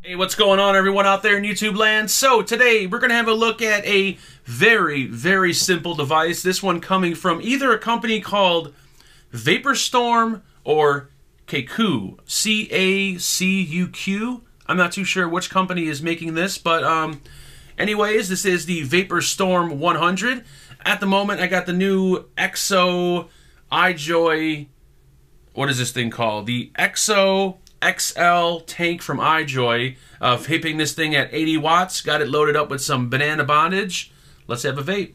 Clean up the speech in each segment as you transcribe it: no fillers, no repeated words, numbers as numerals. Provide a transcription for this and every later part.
Hey, what's going on, everyone out there in YouTube land? So today we're going to have a look at a very simple device. This one coming from either a company called Vaporstorm or Cacuq, C-A-C-U-Q. I'm not too sure which company is making this, but anyways, this is the Vaporstorm 100. At the moment, I got the new EXO iJoy. What is this thing called? The EXO XL tank from iJoy. Vaping this thing at 80 watts. Got it loaded up with some banana bondage. Let's have a vape.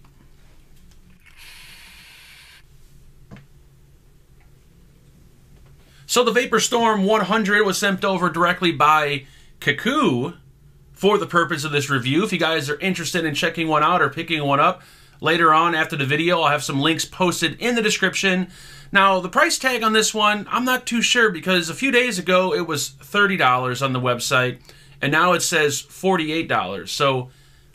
So the Vaporstorm 100 was sent over directly by Cacuq for the purpose of this review. If you guys are interested in checking one out or picking one up, later on after the video, I'll have some links posted in the description. Now, the price tag on this one, I'm not too sure because a few days ago it was $30 on the website, and now it says $48. So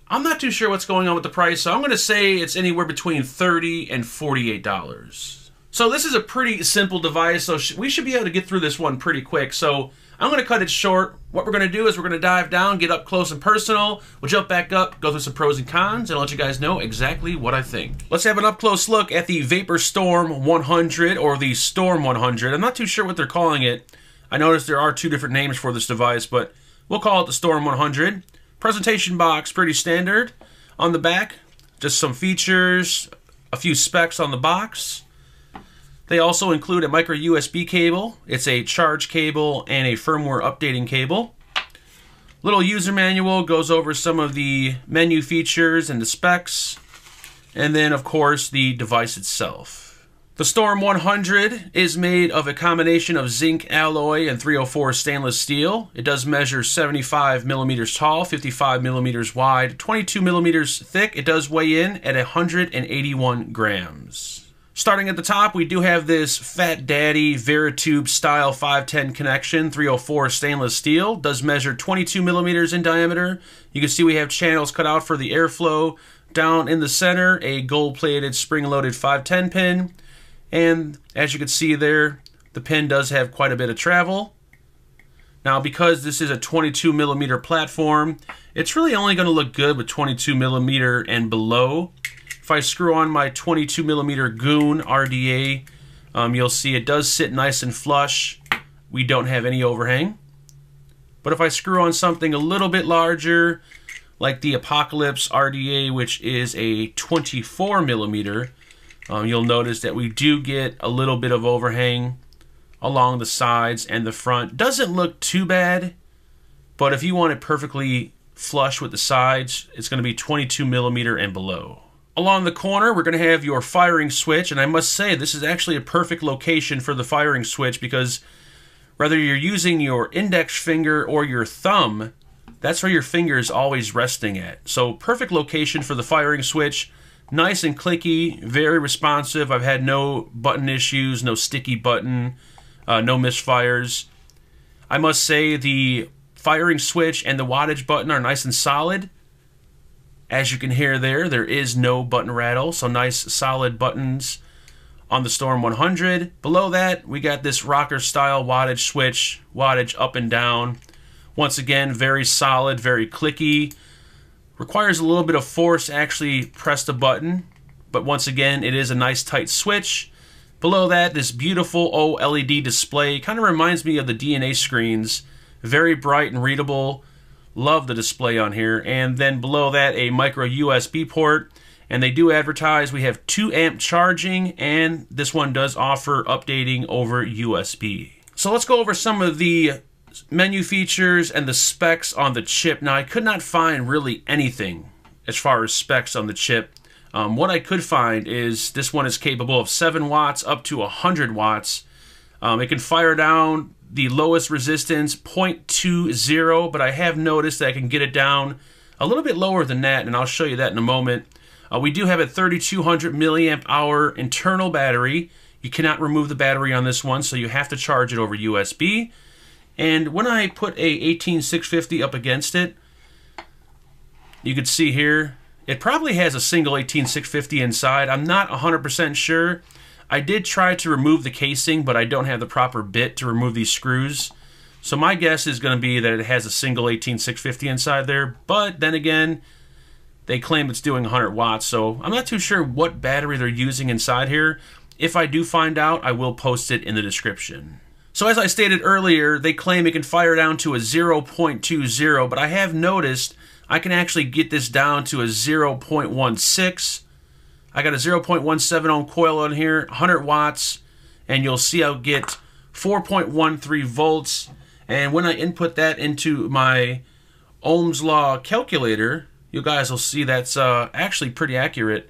I'm not too sure what's going on with the price, so I'm going to say it's anywhere between $30 and $48. So this is a pretty simple device, so we should be able to get through this one pretty quick. So I'm going to cut it short. What we're going to do is we're going to dive down, get up close and personal. We'll jump back up, go through some pros and cons, and I'll let you guys know exactly what I think. Let's have an up-close look at the Vaporstorm 100, or the Storm 100. I'm not too sure what they're calling it. I noticed there are two different names for this device, but we'll call it the Storm 100. Presentation box, pretty standard. On the back, just some features, a few specs on the box. They also include a micro USB cable. It's a charge cable and a firmware updating cable. Little user manual goes over some of the menu features and the specs. And then, of course, the device itself. The Storm 100 is made of a combination of zinc alloy and 304 stainless steel. It does measure 75 millimeters tall, 55 millimeters wide, 22 millimeters thick. It does weigh in at 181 grams. Starting at the top, we do have this Fat Daddy Veritube style 510 connection, 304 stainless steel. Does measure 22 millimeters in diameter. You can see we have channels cut out for the airflow. Down in the center, a gold-plated spring-loaded 510 pin. And as you can see there, the pin does have quite a bit of travel. Now, because this is a 22 millimeter platform, it's really only going to look good with 22 millimeter and below. If I screw on my 22 millimeter Goon RDA, you'll see it does sit nice and flush. We don't have any overhang. But if I screw on something a little bit larger, like the Apocalypse RDA, which is a 24 millimeter, you'll notice that we do get a little bit of overhang along the sides and the front. Doesn't look too bad, but if you want it perfectly flush with the sides, it's going to be 22 millimeter and below. Along the corner, we're going to have your firing switch, and I must say this is actually a perfect location for the firing switch because whether you're using your index finger or your thumb, that's where your finger is always resting at. So perfect location for the firing switch. Nice and clicky, very responsive. I've had no button issues, no sticky button, no misfires. I must say the firing switch and the wattage button are nice and solid. As you can hear there, there is no button rattle, so nice solid buttons on the Storm 100. Below that, we got this rocker style wattage switch, wattage up and down. Once again, very solid, very clicky. Requires a little bit of force to actually press the button, but once again, it is a nice tight switch. Below that, this beautiful OLED display. Kind of reminds me of the DNA screens. Very bright and readable. Love the display on here. And then below that, a micro USB port. And they do advertise we have 2 amp charging, and this one does offer updating over USB. So let's go over some of the menu features and the specs on the chip. Now, I could not find really anything as far as specs on the chip. What I could find is this one is capable of 7 watts up to 100 watts. It can fire down the lowest resistance 0.20, but I have noticed that I can get it down a little bit lower than that, and I'll show you that in a moment. We do have a 3200 milliamp hour internal battery. You cannot remove the battery on this one, so you have to charge it over USB. And when I put a 18650 up against it, you can see here, it probably has a single 18650 inside. I'm not 100% sure. I did try to remove the casing, but I don't have the proper bit to remove these screws. So my guess is going to be that it has a single 18650 inside there, but then again, they claim it's doing 100 watts, so I'm not too sure what battery they're using inside here. If I do find out, I will post it in the description. So as I stated earlier, they claim it can fire down to a 0.20, but I have noticed I can actually get this down to a 0.16. I got a 0.17 ohm coil on here, 100 watts, and you'll see I'll get 4.13 volts. And when I input that into my Ohm's Law calculator, you guys will see that's actually pretty accurate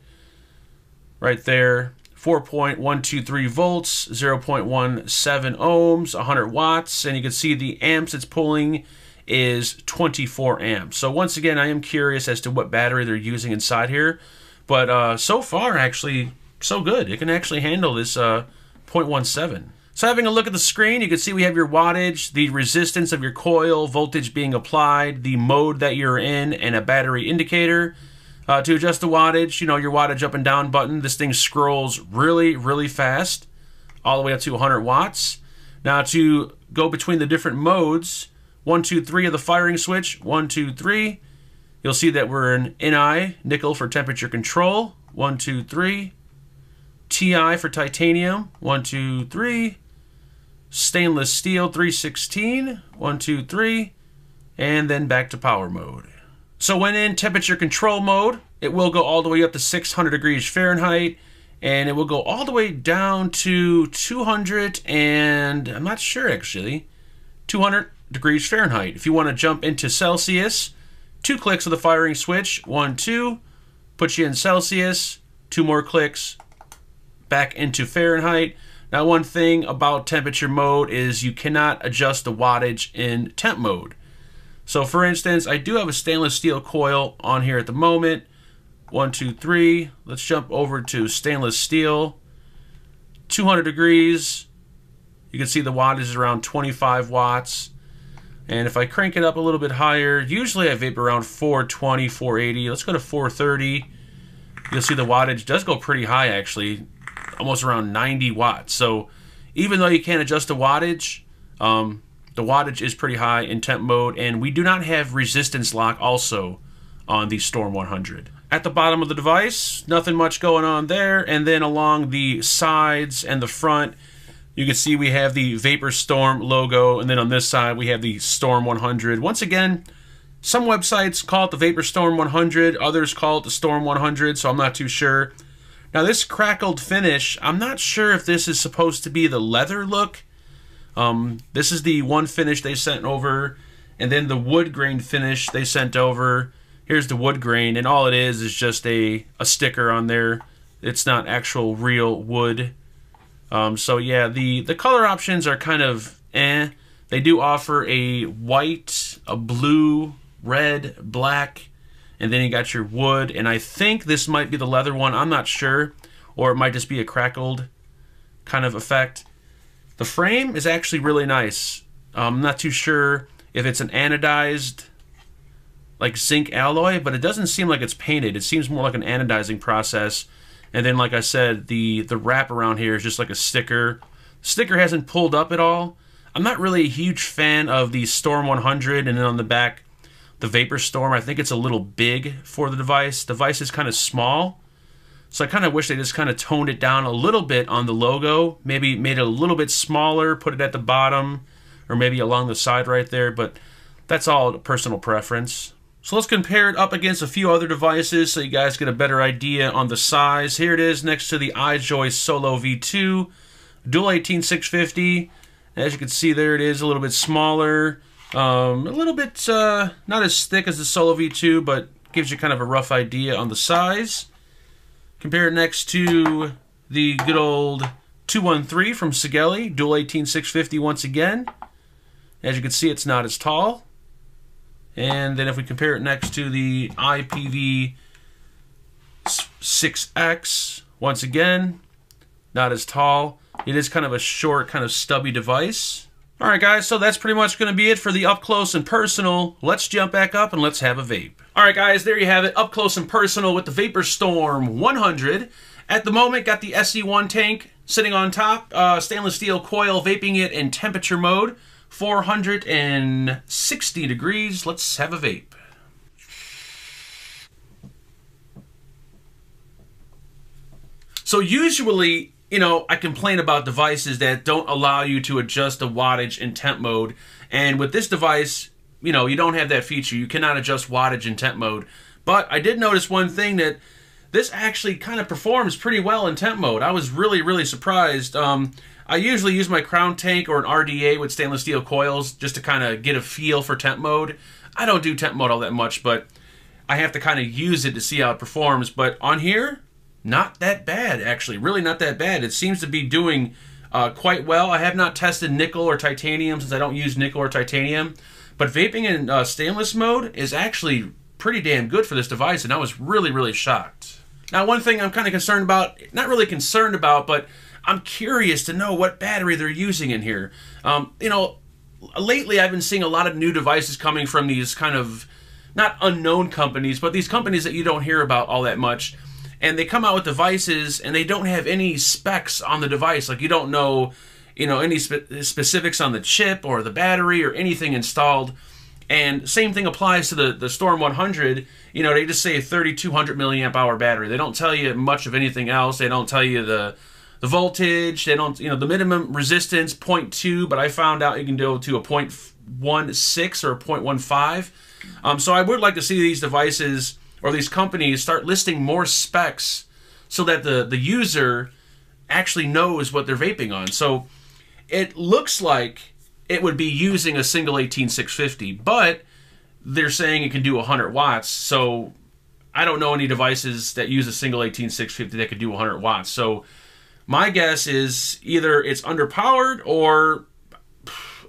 right there. 4.123 volts, 0.17 ohms, 100 watts, and you can see the amps it's pulling is 24 amps. So once again, I am curious as to what battery they're using inside here, but so far, actually, so good. It can actually handle this 0.17. So having a look at the screen, you can see we have your wattage, the resistance of your coil, voltage being applied, the mode that you're in, and a battery indicator. To adjust the wattage, you know, your wattage up and down button, this thing scrolls really, really fast, all the way up to 100 watts. Now to go between the different modes, 1, 2, 3 of the firing switch, 1, 2, 3, you'll see that we're in Ni, nickel for temperature control, 1, 2, 3, Ti for titanium, 1, 2, 3, stainless steel 316, 1, 2, 3, and then back to power mode. So when in temperature control mode, it will go all the way up to 600 degrees Fahrenheit, and it will go all the way down to 200 and, I'm not sure actually, 200 degrees Fahrenheit. If you want to jump into Celsius, 2 clicks of the firing switch, 1, 2, puts you in Celsius, 2 more clicks, back into Fahrenheit. Now one thing about temperature mode is you cannot adjust the wattage in temp mode. So for instance, I do have a stainless steel coil on here at the moment. 1, 2, 3. Let's jump over to stainless steel. 200 degrees. You can see the wattage is around 25 watts. And if I crank it up a little bit higher, usually I vape around 420, 480. Let's go to 430. You'll see the wattage does go pretty high actually, almost around 90 watts. So even though you can't adjust the wattage is pretty high in temp mode, and we do not have resistance lock also on the Storm 100. At the bottom of the device, nothing much going on there, and then along the sides and the front, you can see we have the Vapor Storm logo, and then on this side we have the Storm 100. Once again, some websites call it the Vapor Storm 100, others call it the Storm 100, so I'm not too sure. Now this crackled finish, I'm not sure if this is supposed to be the leather look. This is the one finish they sent over, and then the wood grain finish they sent over. Here's the wood grain, and all it is just a sticker on there. It's not actual real wood. So yeah, the color options are kind of eh. They do offer a white, a blue, red, black, and then you got your wood, and I think this might be the leather one. I'm not sure, or it might just be a crackled kind of effect. The frame is actually really nice. I'm not too sure if it's an anodized like zinc alloy, but it doesn't seem like it's painted. It seems more like an anodizing process. And then, like I said, the wrap around here is just like a sticker. The sticker hasn't pulled up at all. I'm not really a huge fan of the Storm 100, and then on the back, the Vapor Storm. I think it's a little big for the device. The device is kind of small, so I kind of wish they just kind of toned it down a little bit on the logo. Maybe made it a little bit smaller, put it at the bottom, or maybe along the side right there, but that's all personal preference. So let's compare it up against a few other devices so you guys get a better idea on the size. Here it is next to the iJoy Solo V2, dual 18650. As you can see there, it is a little bit smaller, a little bit not as thick as the Solo V2, but gives you kind of a rough idea on the size. Compare it next to the good old 213 from Sigelli, dual 18650 once again. As you can see, it's not as tall. And then if we compare it next to the IPv6X, once again, not as tall. It is kind of a short, kind of stubby device. Alright guys, so that's pretty much going to be it for the up close and personal. Let's jump back up and let's have a vape. Alright guys, there you have it, up close and personal with the Vapor Storm 100. At the moment, got the SE1 tank sitting on top, stainless steel coil, vaping it in temperature mode. 460 degrees. Let's have a vape. So usually, you know, I complain about devices that don't allow you to adjust the wattage in temp mode. And with this device, you know, you don't have that feature. You cannot adjust wattage in temp mode. But I did notice one thing, that this actually kind of performs pretty well in temp mode. I was really, really surprised. I usually use my Crown Tank or an RDA with stainless steel coils just to kind of get a feel for temp mode. I don't do temp mode all that much, but I have to kind of use it to see how it performs. But on here, not that bad, actually. Really not that bad. It seems to be doing quite well. I have not tested nickel or titanium since I don't use nickel or titanium. But vaping in stainless mode is actually pretty damn good for this device, and I was really, really shocked. Now, one thing I'm kind of concerned about, not really concerned about, but I'm curious to know what battery they're using in here. You know, lately I've been seeing a lot of new devices coming from these kind of, not unknown companies, but these companies that you don't hear about all that much. And they come out with devices and they don't have any specs on the device. Like, you don't know, you know, any specifics on the chip or the battery or anything installed. And same thing applies to the Storm 100. You know, they just say a 3200 milliamp hour battery. They don't tell you much of anything else. They don't tell you the voltage. They don't, you know, the minimum resistance 0.2, but I found out you can go to a 0.16 or a 0.15. So I would like to see these devices or these companies start listing more specs so that the user actually knows what they're vaping on. So it looks like it would be using a single 18650, but they're saying it can do 100 watts. So I don't know any devices that use a single 18650 that could do 100 watts. So my guess is either it's underpowered or,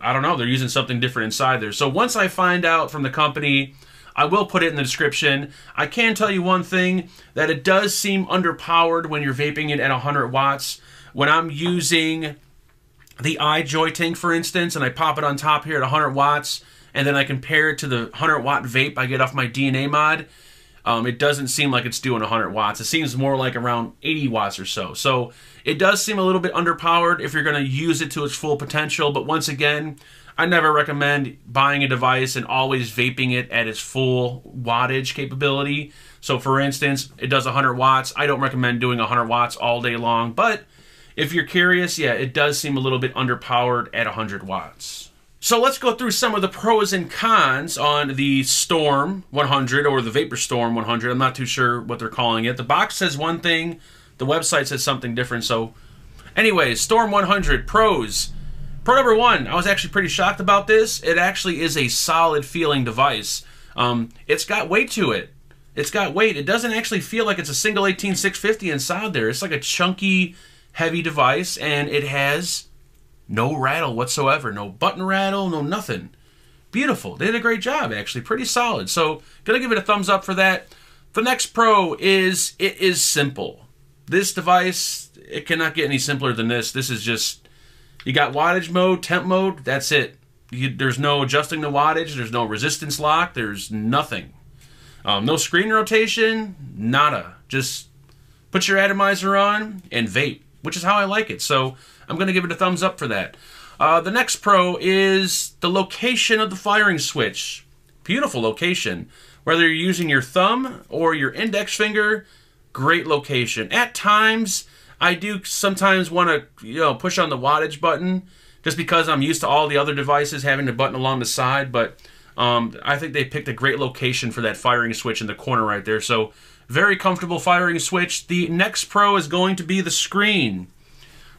I don't know, they're using something different inside there. So once I find out from the company, I will put it in the description. I can tell you one thing, that it does seem underpowered when you're vaping it at 100 watts. When I'm using the iJoy tank, for instance, and I pop it on top here at 100 watts, and then I compare it to the 100 watt vape I get off my DNA mod, it doesn't seem like it's doing 100 watts. It seems more like around 80 watts or so. So it does seem a little bit underpowered if you're going to use it to its full potential. But once again, I never recommend buying a device and always vaping it at its full wattage capability. So for instance, it does 100 watts. I don't recommend doing 100 watts all day long. But if you're curious, yeah, it does seem a little bit underpowered at 100 watts. So let's go through some of the pros and cons on the Storm 100 or the Vapor Storm 100. I'm not too sure what they're calling it. The box says one thing, the website says something different. So anyways, Storm 100 pros. Pro number one, I was actually pretty shocked about this. It actually is a solid feeling device. It's got weight to it. It's got weight. It doesn't actually feel like it's a single 18650 inside there. It's like a chunky, heavy device, and it has no rattle whatsoever. No button rattle, no nothing. Beautiful. They did a great job, actually. Pretty solid. So, gonna give it a thumbs up for that. The next pro is it is simple. This device, it cannot get any simpler than this. This is just, you got wattage mode, temp mode, that's it. There's no adjusting the wattage. There's no resistance lock. There's nothing. No screen rotation, nada. Just put your atomizer on and vape, which is how I like it. So I'm going to give it a thumbs up for that. The next pro is the location of the firing switch. Beautiful location. Whether you're using your thumb or your index finger, great location. At times, I do sometimes want to, push on the wattage button just because I'm used to all the other devices having the button along the side, but I think they picked a great location for that firing switch in the corner right there. So very comfortable firing switch. The next pro is going to be the screen.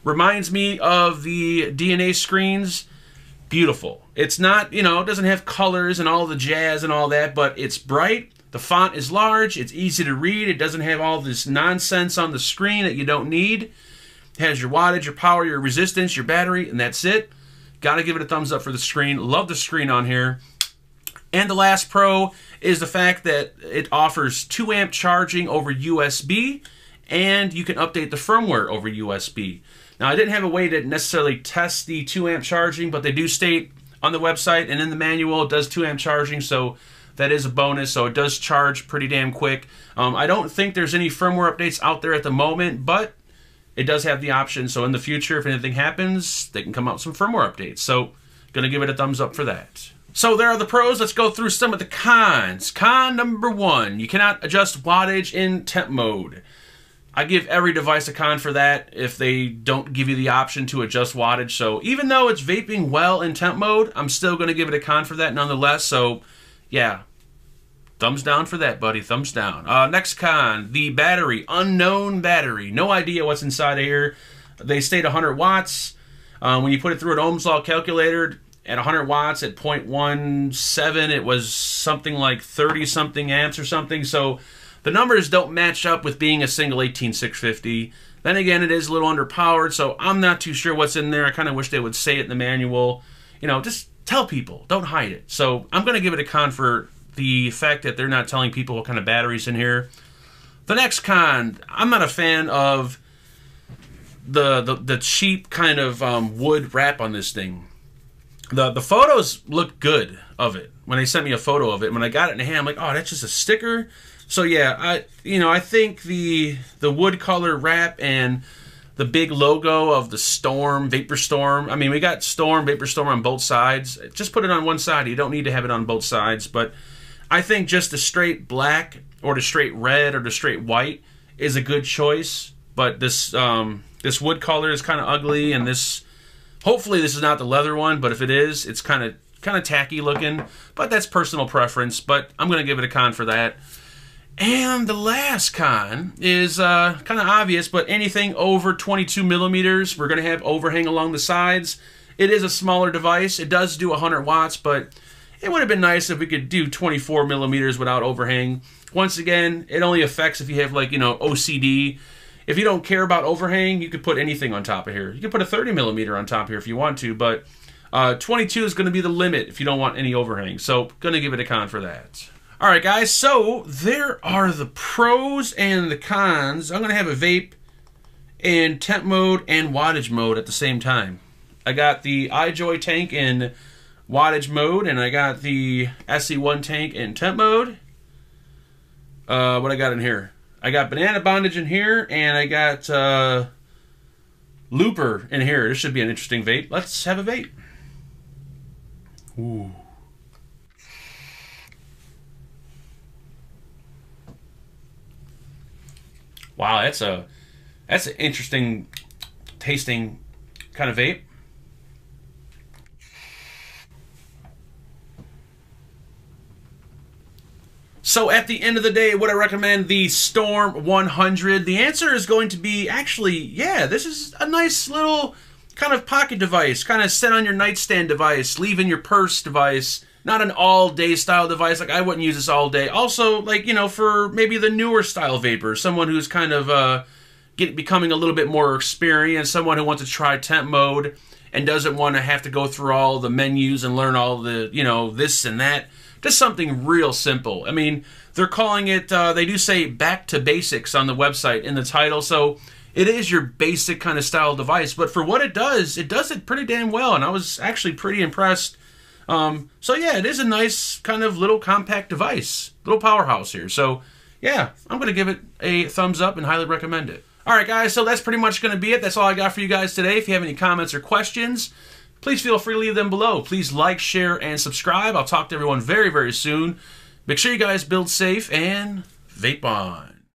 Reminds me of the DNA screens. Beautiful. It's not, it doesn't have colors and all the jazz and all that, but it's bright. The font is large. It's easy to read. It doesn't have all this nonsense on the screen that you don't need. It has your wattage, your power, your resistance, your battery, and that's it. Gotta give it a thumbs up for the screen. Love the screen on here. And the last pro is the fact that it offers 2 amp charging over USB, and you can update the firmware over USB. Now, I didn't have a way to necessarily test the 2 amp charging, but they do state on the website and in the manual it does 2 amp charging, so that is a bonus. So it does charge pretty damn quick. I don't think there's any firmware updates out there at the moment, but it does have the option. So in the future, if anything happens, they can come out with some firmware updates. So Gonna give it a thumbs up for that. So there are the pros. Let's go through some of the cons. Con number 1, you cannot adjust wattage in temp mode. I give every device a con for that if they don't give you the option to adjust wattage. So even though it's vaping well in temp mode, I'm still going to give it a con for that nonetheless. So yeah, thumbs down for that, buddy. Thumbs down. Next con, the battery. Unknown battery. No idea what's inside of here. They state 100 watts. When you put it through an Ohm's Law calculator, at 100 watts, at 0.17, it was something like 30-something amps or something. So the numbers don't match up with being a single 18650. Then again, it is a little underpowered, so I'm not too sure what's in there. I kind of wish they would say it in the manual. You know, just tell people. Don't hide it. So I'm going to give it a con for the fact that they're not telling people what kind of battery's in here. The next con, I'm not a fan of the cheap kind of wood wrap on this thing. The photos look good of it when they sent me a photo of it. When I got it in the hand, I'm like, oh, that's just a sticker. So yeah, I think the wood color wrap and the big logo of the Storm, Vapor Storm. I mean, we got Storm, Vapor Storm on both sides. Just put it on one side. You don't need to have it on both sides. But I think just the straight black or the straight red or the straight white is a good choice. But this this wood color is kind of ugly, and this. Hopefully this is not the leather one, but if it is, it's kind of tacky looking. But that's personal preference, but I'm going to give it a con for that. And the last con is kind of obvious, but anything over 22 millimeters, we're going to have overhang along the sides. It is a smaller device. It does do 100 watts, but it would have been nice if we could do 24 millimeters without overhang. Once again, it only affects if you have, like, you know, OCD. If you don't care about overhang, you could put anything on top of here. You could put a 30 millimeter on top here if you want to, but 22 is going to be the limit if you don't want any overhang. So, going to give it a con for that. All right, guys, so there are the pros and the cons. I'm going to have a vape in temp mode and wattage mode at the same time. I got the iJoy tank in wattage mode, and I got the SE1 tank in temp mode. What I got in here? I got banana bondage in here, and I got looper in here. This should be an interesting vape. Let's have a vape. Ooh. Wow, that's an interesting tasting kind of vape. So at the end of the day, would I recommend the Storm 100? The answer is going to be actually, yeah, this is a nice little kind of pocket device, kind of set on your nightstand device, leave in your purse device, not an all-day style device. Like, I wouldn't use this all day. Also, like, you know, for maybe the newer style vapor, someone who's kind of becoming a little bit more experienced, someone who wants to try temp mode and doesn't want to have to go through all the menus and learn all the, you know, this and that. Just something real simple. I mean, they're calling it, they do say back to basics on the website in the title, so it is your basic kind of style device, but for what it does it pretty damn well, and I was actually pretty impressed. So yeah, it is a nice kind of little compact device, little powerhouse here. So yeah, I'm going to give it a thumbs up and highly recommend it. Alright guys, so that's pretty much going to be it. That's all I got for you guys today. If you have any comments or questions, please feel free to leave them below. Please like, share, and subscribe. I'll talk to everyone very, very soon. Make sure you guys build safe and vape on.